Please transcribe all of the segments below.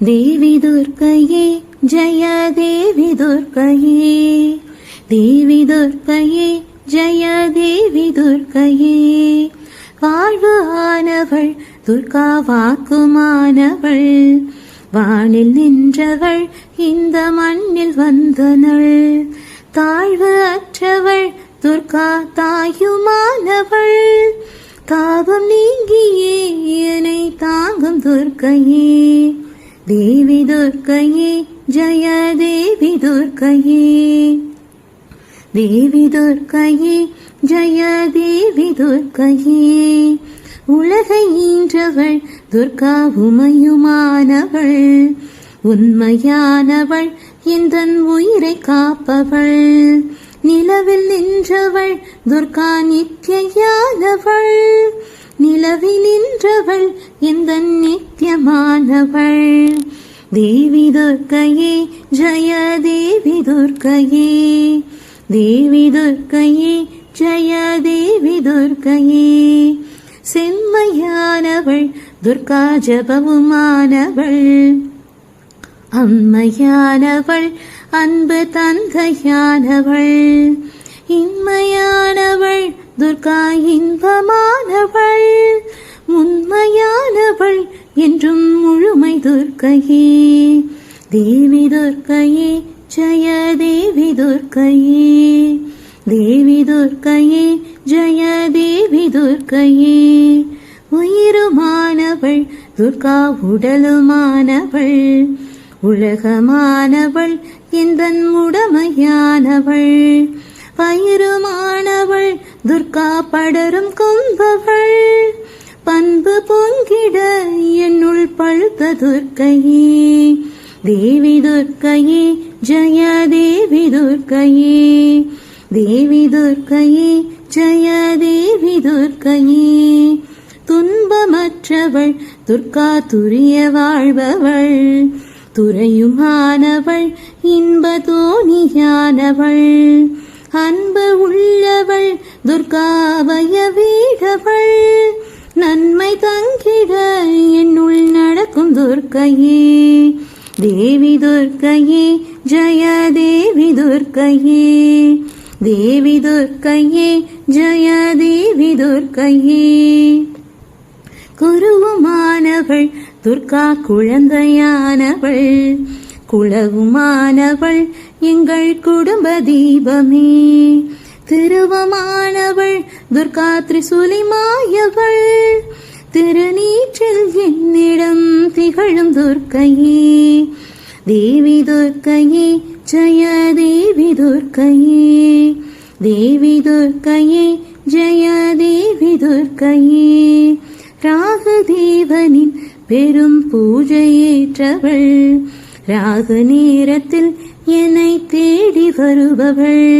தேவி துர்க்கையே ஜய தேவி துர்க்கையே, தேவி துர்க்கையே ஜய தேவி துர்க்கையே. வாழ்வு ஆனவள் துர்கா வாக்குமானவள், வானில் நின்றவள் இந்த மண்ணில் வந்தனள். தாழ்வு அற்றவள் துர்கா தாயுமானவள், தாபம் நீங்கியே என்னை தாங்கும் துர்க்கையே. தேவி துர்க்கையே ஜய தேவி துர்க்கையே, தேவி துர்க்கையே ஜய தேவி துர்க்கையே. உலகை ஈன்றவள் துர்கா உமையுமானவள், உண்மையானவள் எந்தன் உயிரை காப்பவள். நிலவில் நின்றவள் துர்கா நித்யானவள், நிலவில் நின்றவள் எந்தன் நித்யமானவள். தேவி துர்க்கையே ஜய தேவி துர்க்கையே, தேவி துர்க்கையே ஜய தேவி துர்க்கையே. செம்மையானவள் துர்கா ஜபவுமானவள், அம்மையானவள் அன்பு தந்தையானவள். இன்மையானவள் துர்கா இன்பமானவள், உண்மையானவள் என்றும் முழுமை துர்க்கையே. தேவி துர்க்கையே ஜய தேவி துர்க்கையே, தேவி துர்க்கையே ஜய தேவி துர்க்கையே. உயிருமானவள் துர்கா உடலுமானவள், உலகமானவள் எந்தன் உடமையானவள். பயிருமானவள் துர்கா படரும் கொம்பவள், பண்பு பொங்கிட என்னுள் பழுத்த துர்க்கையே. தேவி துர்க்கையே ஜய தேவி துர்க்கையே, தேவி துர்க்கையே ஜய தேவி துர்க்கையே. துன்பமற்றவள் துர்கா துரிய வாழ்பவள், துறையுமானவள் இன்ப தோணியானவள். அன்பு உள்ளவள் துர்கா அபய வீடவள், நன்மை தங்கிட என்னுள் நடக்கும் துர்க்கையே. தேவி துர்க்கையே ஜய தேவி துர்க்கையே, தேவி துர்க்கையே ஜய தேவி துர்க்கையே. குருவுமானவள் துர்கா குழந்தையானவள், குலவுமானவள் எங்கள் குடும்ப தீபமே. திருவமானவள் துர்கா திரிசூலி மாயவள், திருநீற்றில் என்னிடம் திகழும் துர்க்கையே. தேவி துர்க்கையே ஜய தேவி துர்க்கையே, தேவி துர்க்கையே ஜய தேவி துர்க்கையே. ராகதேவனின் பெரும் பூஜையேற்றவள், ராக நேரத்தில் என்னை தேடி வருபவள்.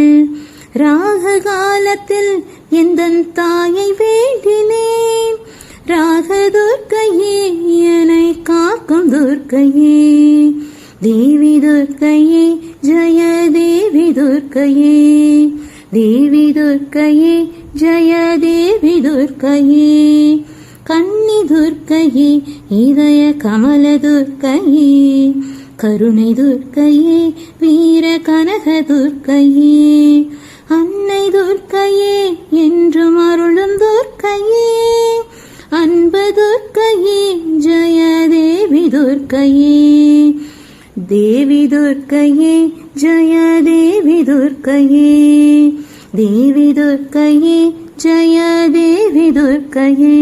ராக காலத்தில் எந்தன் தாயை வேண்டினேன், ராக துர்க்கையே என்னை காக்கும் துர்க்கையே. தேவி துர்க்கையே ஜய தேவி துர்க்கையே, தேவி துர்க்கையே ஜய தேவி துர்க்கையே. கன்னி துர்க்கையே இதய கமல துர்க்கையே, கருணை துர்க்கையே வீர கனக துர்க்கையே. அன்னை துர்க்கையே என்றும் அருளும் துர்க்கையே, அன்பு துர்க்கையே ஜய தேவி துர்க்கையே. தேவி துர்க்கையே ஜய தேவி துர்க்கையே, தேவி துர்க்கையே ஜய தேவி துர்க்கையே.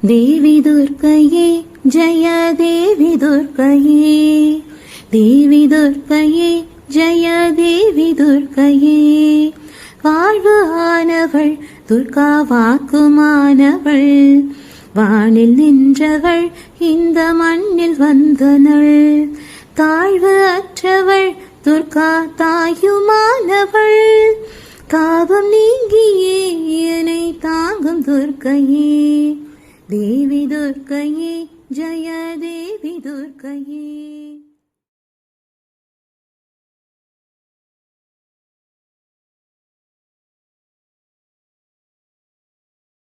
தேவி துர்க்கையே ஜய தேவி துர்க்கையே, தேவி துர்க்கையே ஜய தேவி துர்க்கையே. வாழ்வு ஆனவள் துர்கா வாக்குமானவள், வானில் நின்றவள் இந்த மண்ணில் வந்தனள். தாழ்வு அற்றவள் துர்கா தாயுமானவள், தாபம் நீங்கியே என்னை தாங்கும் துர்க்கையே. தேவி துர்க்கையே ஜய தேவி துர்க்கையே.